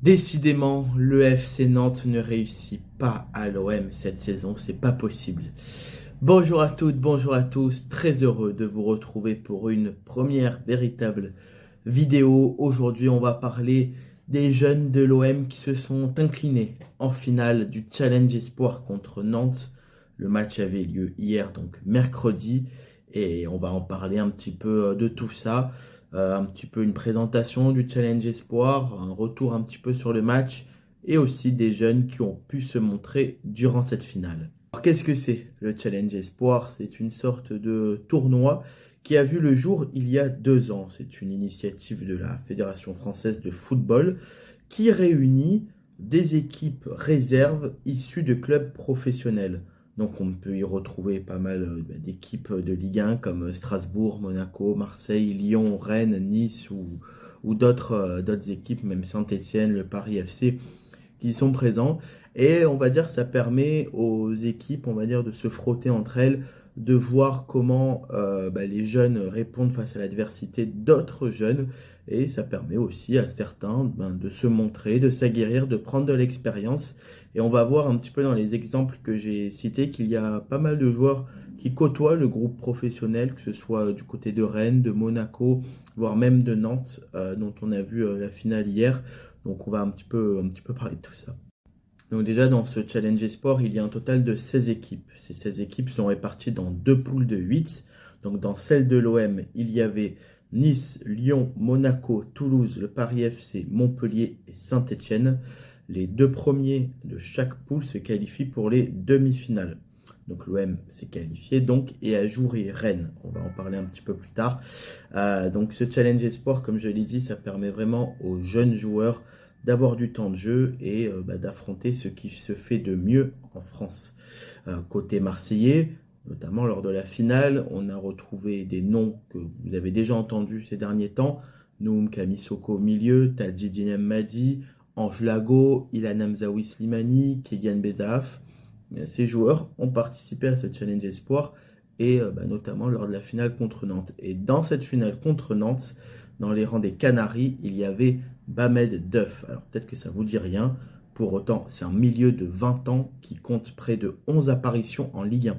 Décidément, le FC Nantes ne réussit pas à l'OM cette saison, c'est pas possible. Bonjour à toutes, bonjour à tous, très heureux de vous retrouver pour une première véritable vidéo. Aujourd'hui, on va parler des jeunes de l'OM qui se sont inclinés en finale du Challenge Espoir contre Nantes. Le match avait lieu hier, donc mercredi, et on va en parler un petit peu de tout ça. Un petit peu une présentation du Challenge Espoir, un retour un petit peu sur le match et aussi des jeunes qui ont pu se montrer durant cette finale. Alors, qu'est-ce que c'est le Challenge Espoir? C'est une sorte de tournoi qui a vu le jour il y a 2 ans. C'est une initiative de la Fédération française de football qui réunit des équipes réserves issues de clubs professionnels. Donc on peut y retrouver pas mal d'équipes de Ligue 1 comme Strasbourg, Monaco, Marseille, Lyon, Rennes, Nice ou d'autres équipes, même Saint-Étienne, le Paris FC, qui sont présents. Et on va dire que ça permet aux équipes, on va dire, de se frotter entre elles, de voir comment les jeunes répondent face à l'adversité d'autres jeunes. Et ça permet aussi à certains de se montrer, de s'aguerrir, de prendre de l'expérience. Et on va voir un petit peu dans les exemples que j'ai cités qu'il y a pas mal de joueurs qui côtoient le groupe professionnel, que ce soit du côté de Rennes, de Monaco, voire même de Nantes, dont on a vu la finale hier. Donc on va un petit peu parler de tout ça. Donc déjà dans ce Challenge Esport, il y a un total de 16 équipes. Ces 16 équipes sont réparties dans deux poules de 8. Donc dans celle de l'OM, il y avait Nice, Lyon, Monaco, Toulouse, le Paris FC, Montpellier et Saint-Étienne. Les deux premiers de chaque poule se qualifient pour les demi-finales. Donc l'OM s'est qualifié donc et a joué Rennes. On va en parler un petit peu plus tard. Donc ce Challenge Esport, comme je l'ai dit, ça permet vraiment aux jeunes joueurs d'avoir du temps de jeu et d'affronter ce qui se fait de mieux en France. Côté marseillais, notamment lors de la finale, on a retrouvé des noms que vous avez déjà entendus ces derniers temps. Noum Kamisoko au milieu, Tadjidine Madi, Ange Lago, Ilan Hamzaoui Slimani, Kylian Bezaf. Ces joueurs ont participé à ce Challenge Espoir et notamment lors de la finale contre Nantes. Et dans cette finale contre Nantes, dans les rangs des Canaries, il y avait Bamed Duff. Alors peut-être que ça vous dit rien. Pour autant, c'est un milieu de 20 ans qui compte près de 11 apparitions en Ligue 1.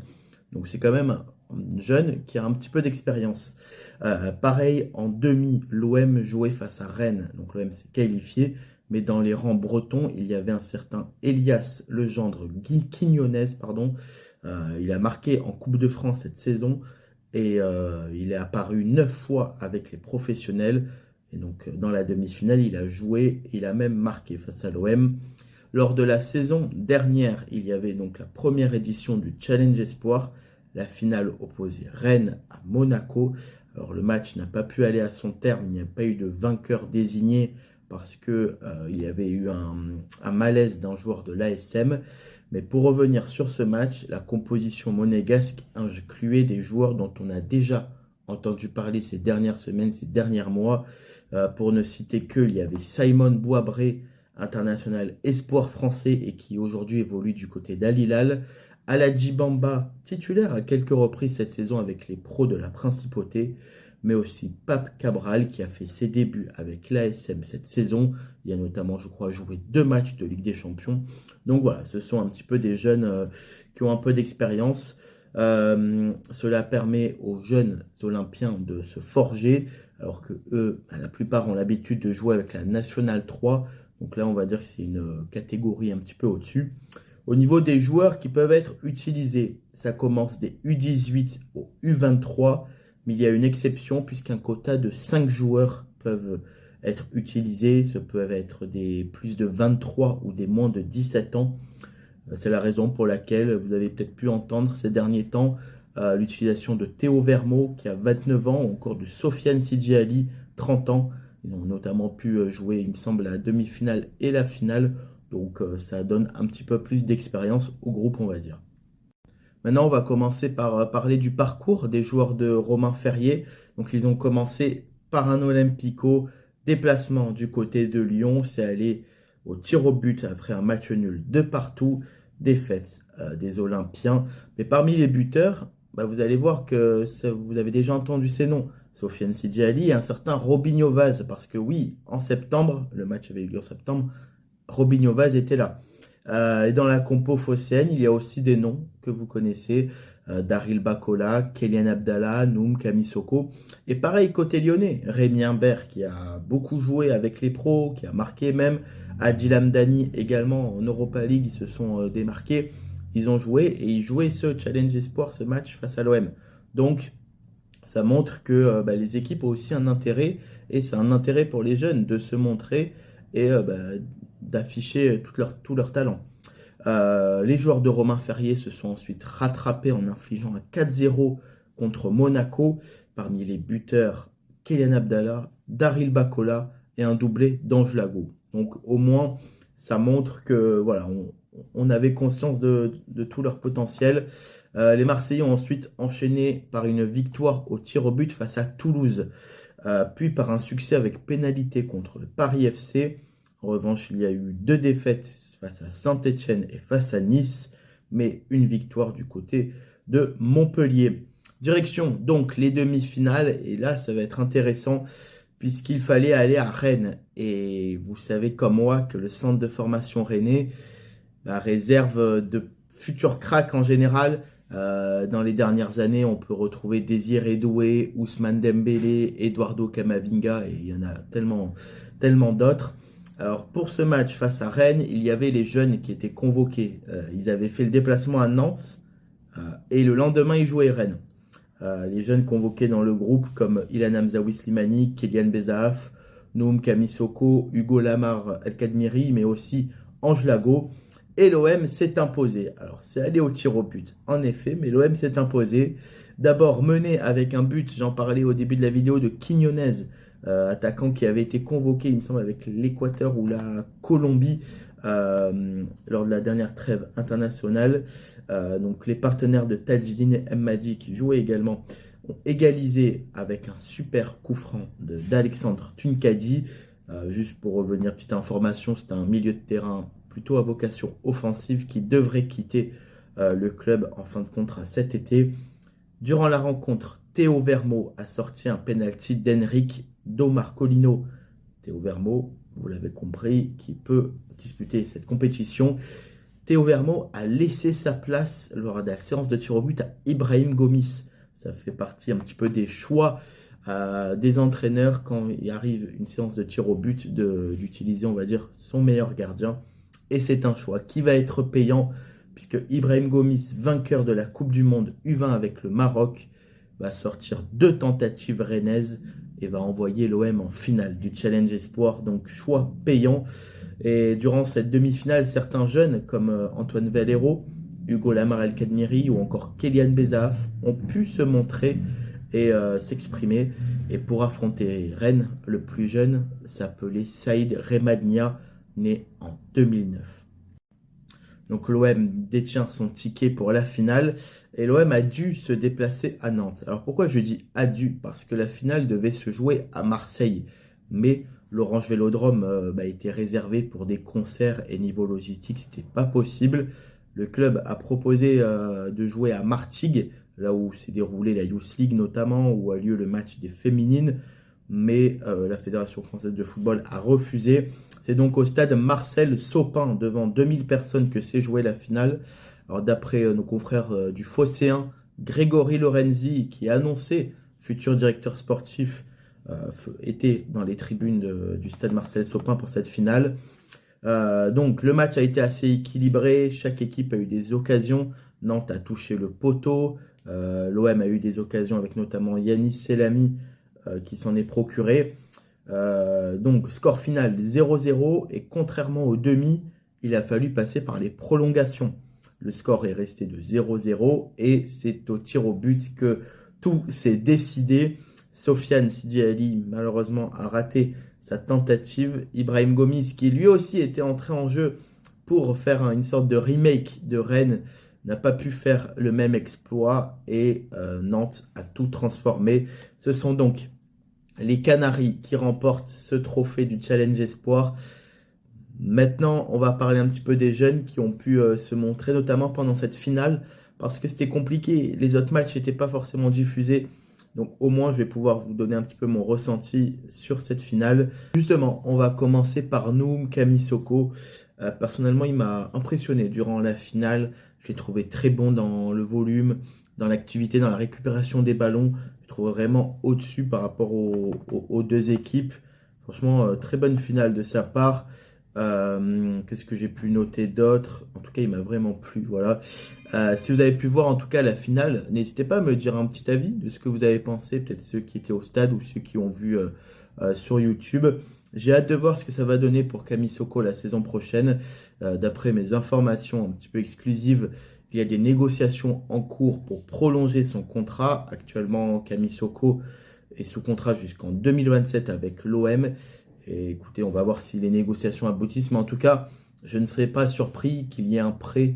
Donc c'est quand même un jeune qui a un petit peu d'expérience. Pareil, en demi, l'OM jouait face à Rennes. Donc l'OM s'est qualifié. Mais dans les rangs bretons, il y avait un certain Elias Legendre Quignonez, pardon. Il a marqué en Coupe de France cette saison et il est apparu 9 fois avec les professionnels. Et donc dans la demi-finale, il a joué, il a même marqué face à l'OM. Lors de la saison dernière, il y avait donc la première édition du Challenge Espoir. La finale opposait Rennes à Monaco. Alors le match n'a pas pu aller à son terme, il n'y a pas eu de vainqueur désigné parce que il y avait eu un malaise d'un joueur de l'ASM. Mais pour revenir sur ce match, la composition monégasque incluait des joueurs dont on a déjà entendu parler ces dernières semaines, ces derniers mois. Pour ne citer que, il y avait Simon Boisbré, international espoir français et qui aujourd'hui évolue du côté d'Al Hilal. Aladji Bamba, titulaire à quelques reprises cette saison avec les pros de la Principauté, mais aussi Pape Cabral qui a fait ses débuts avec l'ASM cette saison. Il y a notamment, je crois, joué 2 matchs de Ligue des Champions. Donc voilà, ce sont un petit peu des jeunes qui ont un peu d'expérience. Cela permet aux jeunes Olympiens de se forger, alors que eux, la plupart ont l'habitude de jouer avec la Nationale 3. Donc là, on va dire que c'est une catégorie un petit peu au-dessus. Au niveau des joueurs qui peuvent être utilisés, ça commence des U18 au U23, mais il y a une exception puisqu'un quota de 5 joueurs peuvent être utilisés. Ce peuvent être des plus de 23 ou des moins de 17 ans. C'est la raison pour laquelle vous avez peut-être pu entendre ces derniers temps l'utilisation de Théo Vermeau qui a 29 ans, ou encore de Sofiane Sidji Ali, 30 ans. Ils ont notamment pu jouer, il me semble, la demi-finale et la finale. Donc ça donne un petit peu plus d'expérience au groupe, on va dire. Maintenant, on va commencer par parler du parcours des joueurs de Romain Ferrier. Donc ils ont commencé par un Olympico, déplacement du côté de Lyon. C'est allé au tir au but après un match nul de partout, défaite des Olympiens. Mais parmi les buteurs, vous allez voir que vous avez déjà entendu ces noms. Sofiane Sidji Ali et un certain Robinho Vaz, parce que oui, en septembre, le match avait eu lieu en septembre, Robinho Vaz était là. Et dans la compo phocéenne, il y a aussi des noms que vous connaissez, Daryl Bakola, Kélian Abdallah, Noum, Kamisoko. Et pareil côté lyonnais, Rémi Imbert qui a beaucoup joué avec les pros, qui a marqué même, Adil Hamdani également en Europa League, ils se sont démarqués. Ils ont joué et ils jouaient ce Challenge Espoir, ce match face à l'OM. Donc ça montre que les équipes ont aussi un intérêt, et c'est un intérêt pour les jeunes de se montrer et d'afficher tout leur talent. Les joueurs de Romain Ferrier se sont ensuite rattrapés en infligeant un 4-0 contre Monaco. Parmi les buteurs, Kélian Abdallah, Daryl Bakola et un doublé d'Ange Lago. Donc au moins, ça montre que voilà, on avait conscience de tout leur potentiel. Les Marseillais ont ensuite enchaîné par une victoire au tir au but face à Toulouse, puis par un succès avec pénalité contre le Paris FC. En revanche, il y a eu 2 défaites face à Saint-Étienne et face à Nice, mais une victoire du côté de Montpellier. Direction donc les demi-finales, et là ça va être intéressant puisqu'il fallait aller à Rennes. Et vous savez comme moi que le centre de formation rennais réserve de futurs cracks en général. Dans les dernières années, on peut retrouver Désiré Doué, Ousmane Dembélé, Eduardo Camavinga, et il y en a tellement, tellement d'autres. Alors pour ce match face à Rennes, il y avait les jeunes qui étaient convoqués. Ils avaient fait le déplacement à Nantes et le lendemain ils jouaient Rennes. Les jeunes convoqués dans le groupe comme Ilan Hamzaoui Slimani, Kylian Bezaaf, Noum Kamisoko, Hugo Lamar El Kadmiri, mais aussi Ange Lago. Et l'OM s'est imposé. Alors c'est allé au tir au but, en effet, mais l'OM s'est imposé. D'abord mené avec un but, j'en parlais au début de la vidéo, de Quiñonez, attaquant qui avait été convoqué, il me semble, avec l'Équateur ou la Colombie lors de la dernière trêve internationale. Donc les partenaires de Tadjidine Mmadji qui jouaient également ont égalisé avec un super coup franc d'Alexandre Tunkadi. Juste pour revenir, petite information, c'est un milieu de terrain plutôt à vocation offensive qui devrait quitter le club en fin de contrat cet été. Durant la rencontre, Théo Vermeau a sorti un penalty d'Henrique Do Marcolino. Théo Vermeau, vous l'avez compris, qui peut disputer cette compétition. Théo Vermeau a laissé sa place lors de la séance de tir au but à Ibrahim Gomis. Ça fait partie un petit peu des choix des entraîneurs quand il arrive une séance de tir au but d'utiliser, on va dire, son meilleur gardien. Et c'est un choix qui va être payant puisque Ibrahim Gomis, vainqueur de la Coupe du Monde U20 avec le Maroc, va sortir 2 tentatives rennaises et va envoyer l'OM en finale du Challenge Espoir. Donc choix payant. Et durant cette demi-finale, certains jeunes comme Antoine Valero, Hugo Lamar El Kadmiri ou encore Kélian Bezaaf ont pu se montrer et s'exprimer. Et pour affronter Rennes, le plus jeune s'appelait Saïd Remadnia, né en 2009. Donc l'OM détient son ticket pour la finale et l'OM a dû se déplacer à Nantes. Alors pourquoi je dis a dû? Parce que la finale devait se jouer à Marseille. Mais l'Orange Vélodrome était réservé pour des concerts et niveau logistique, c'était pas possible. Le club a proposé de jouer à Martigues, là où s'est déroulée la Youth League notamment, où a lieu le match des féminines. Mais la Fédération française de football a refusé. C'est donc au stade Marcel Sopin, devant 2000 personnes, que s'est jouée la finale. Alors d'après nos confrères du Phocéen, Grégory Lorenzi, qui a annoncé, futur directeur sportif, était dans les tribunes du stade Marcel Sopin pour cette finale. Donc le match a été assez équilibré, chaque équipe a eu des occasions. Nantes a touché le poteau, l'OM a eu des occasions avec notamment Yanis Selami qui s'en est procuré. Donc score final 0-0 et contrairement au demi, il a fallu passer par les prolongations. Le score est resté de 0-0 et c'est au tir au but que tout s'est décidé. Sofiane Sidji Ali malheureusement a raté sa tentative. Ibrahim Gomis, qui lui aussi était entré en jeu pour faire une sorte de remake de Rennes, n'a pas pu faire le même exploit et Nantes a tout transformé. Ce sont donc les Canaries qui remportent ce trophée du Challenge Espoir. Maintenant, on va parler un petit peu des jeunes qui ont pu se montrer, notamment pendant cette finale, parce que c'était compliqué. Les autres matchs n'étaient pas forcément diffusés. Donc au moins, je vais pouvoir vous donner un petit peu mon ressenti sur cette finale. Justement, on va commencer par Noum Kamisoko. Personnellement, il m'a impressionné durant la finale. Je l'ai trouvé très bon dans le volume, dans l'activité, dans la récupération des ballons. Je trouve vraiment au-dessus par rapport aux deux équipes. Franchement, très bonne finale de sa part. Qu'est-ce que j'ai pu noter d'autre? En tout cas, il m'a vraiment plu. Voilà. Si vous avez pu voir en tout cas la finale, n'hésitez pas à me dire un petit avis de ce que vous avez pensé, peut-être ceux qui étaient au stade ou ceux qui ont vu sur YouTube. J'ai hâte de voir ce que ça va donner pour Kamisoko la saison prochaine. D'après mes informations un petit peu exclusives, il y a des négociations en cours pour prolonger son contrat. Actuellement, Kamisoko est sous contrat jusqu'en 2027 avec l'OM. Et écoutez, on va voir si les négociations aboutissent. Mais en tout cas, je ne serais pas surpris qu'il y ait un prêt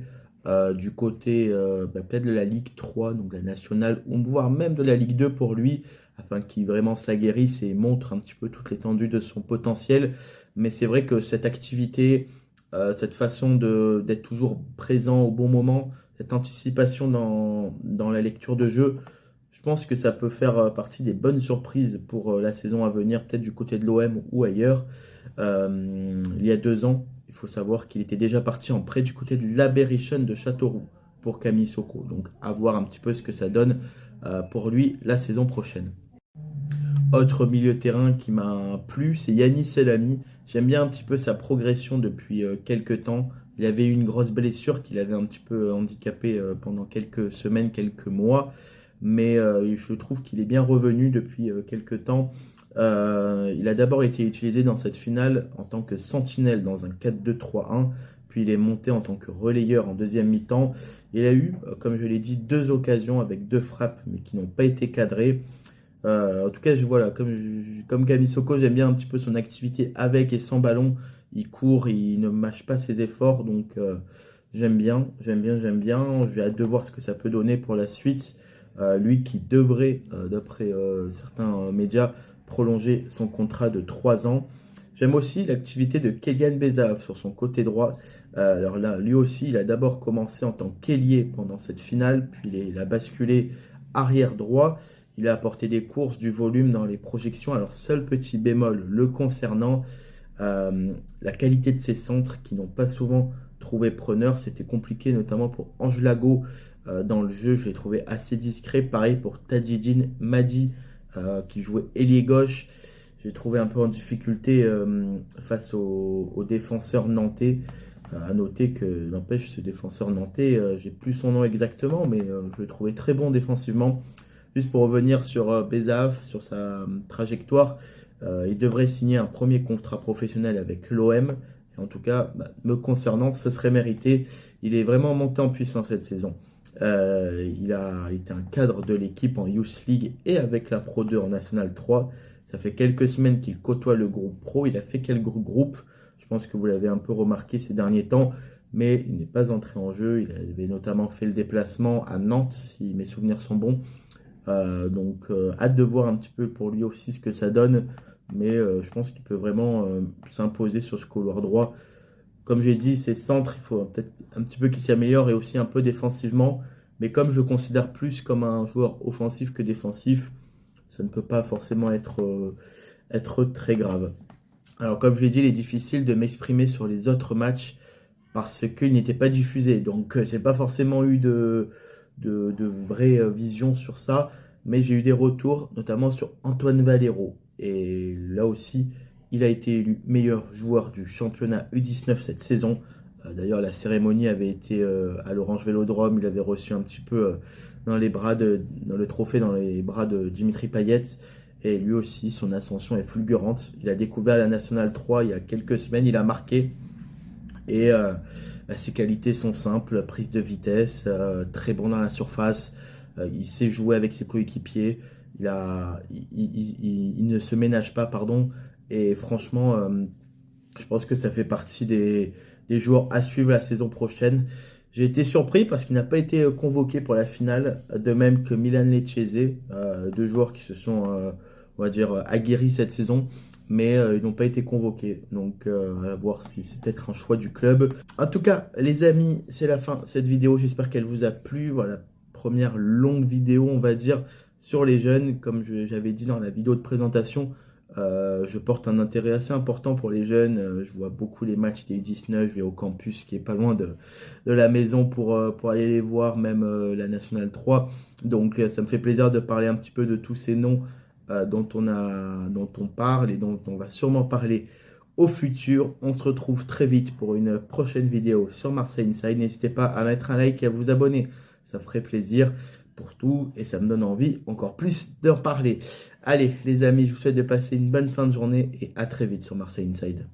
du côté peut-être de la Ligue 3, donc la nationale, ou voire même de la Ligue 2 pour lui, afin qu'il vraiment s'aguerrisse et montre un petit peu toute l'étendue de son potentiel. Mais c'est vrai que cette activité, cette façon d'être toujours présent au bon moment, cette anticipation dans la lecture de jeu, je pense que ça peut faire partie des bonnes surprises pour la saison à venir, peut-être du côté de l'OM ou ailleurs. Il y a 2 ans, il faut savoir qu'il était déjà parti en prêt du côté de l'Aberration de Châteauroux pour Camille Soko. Donc à voir un petit peu ce que ça donne pour lui la saison prochaine. Autre milieu de terrain qui m'a plu, c'est Yanis Selami. J'aime bien un petit peu sa progression depuis quelques temps. Il avait eu une grosse blessure qui l'avait un petit peu handicapé pendant quelques semaines, quelques mois. Mais je trouve qu'il est bien revenu depuis quelques temps. Il a d'abord été utilisé dans cette finale en tant que sentinelle dans un 4-2-3-1. Puis il est monté en tant que relayeur en deuxième mi-temps. Il a eu, comme je l'ai dit, 2 occasions avec 2 frappes, mais qui n'ont pas été cadrées. En tout cas, voilà, comme Camille Soko, j'aime bien un petit peu son activité avec et sans ballon. Il court, il ne mâche pas ses efforts, donc j'aime bien, j'aime bien, j'aime bien. J'ai hâte de voir ce que ça peut donner pour la suite. Lui qui devrait, d'après certains médias, prolonger son contrat de 3 ans. J'aime aussi l'activité de Kylian Bezav sur son côté droit. Alors là, lui aussi, il a d'abord commencé en tant qu'ailier pendant cette finale, puis il a basculé arrière droit. Il a apporté des courses, du volume dans les projections. Alors, seul petit bémol le concernant, la qualité de ses centres qui n'ont pas souvent trouvé preneur. C'était compliqué, notamment pour Ange Lago dans le jeu. Je l'ai trouvé assez discret. Pareil pour Tadjidine Madi qui jouait ailier gauche. J'ai trouvé un peu en difficulté face aux défenseurs nantais. À noter que, n'empêche, ce défenseur nantais, j'ai plus son nom exactement, mais je l'ai trouvé très bon défensivement. Juste pour revenir sur Bezav, sur sa trajectoire, il devrait signer un premier contrat professionnel avec l'OM. Et en tout cas, me concernant, ce serait mérité. Il est vraiment monté en puissance cette saison. Il a été un cadre de l'équipe en Youth League et avec la Pro 2 en National 3. Ça fait quelques semaines qu'il côtoie le groupe pro. Il a fait quelques groupes. Je pense que vous l'avez un peu remarqué ces derniers temps. Mais il n'est pas entré en jeu. Il avait notamment fait le déplacement à Nantes, si mes souvenirs sont bons. Donc hâte de voir un petit peu pour lui aussi ce que ça donne. Mais je pense qu'il peut vraiment s'imposer sur ce couloir droit. Comme j'ai dit, ses centres, il faut peut-être un petit peu qu'il s'améliore et aussi un peu défensivement. Mais comme je le considère plus comme un joueur offensif que défensif, ça ne peut pas forcément être très grave. Alors comme je l'ai dit, il est difficile de m'exprimer sur les autres matchs parce qu'il n'était pas diffusé. Donc j'ai pas forcément eu de vraie vision sur ça. Mais j'ai eu des retours, notamment sur Antoine Valero. Et là aussi, il a été élu meilleur joueur du championnat U19 cette saison. D'ailleurs, la cérémonie avait été à l'Orange Vélodrome. Il avait reçu un petit peu dans le trophée dans les bras de Dimitri Payet. Et lui aussi, son ascension est fulgurante. Il a découvert la Nationale 3 il y a quelques semaines. Il a marqué. Et ses qualités sont simples. Prise de vitesse, très bon dans la surface. Il sait jouer avec ses coéquipiers. Il ne se ménage pas, pardon. Et franchement, je pense que ça fait partie des joueurs à suivre la saison prochaine. J'ai été surpris parce qu'il n'a pas été convoqué pour la finale, de même que Milan Lecce, 2 joueurs qui se sont, on va dire, aguerris cette saison, mais ils n'ont pas été convoqués. Donc, à voir si c'est peut-être un choix du club. En tout cas, les amis, c'est la fin de cette vidéo. J'espère qu'elle vous a plu. Voilà, première longue vidéo, on va dire, sur les jeunes. Comme j'avais dit dans la vidéo de présentation, je porte un intérêt assez important pour les jeunes. Je vois beaucoup les matchs des U19, je vais au campus qui est pas loin de la maison pour aller les voir, même la Nationale 3. Donc ça me fait plaisir de parler un petit peu de tous ces noms dont on parle et dont on va sûrement parler au futur. On se retrouve très vite pour une prochaine vidéo sur Marseille Inside. N'hésitez pas à mettre un like et à vous abonner. Ça ferait plaisir pour tout et ça me donne envie encore plus d'en parler. Allez les amis, je vous souhaite de passer une bonne fin de journée et à très vite sur Marseille Inside.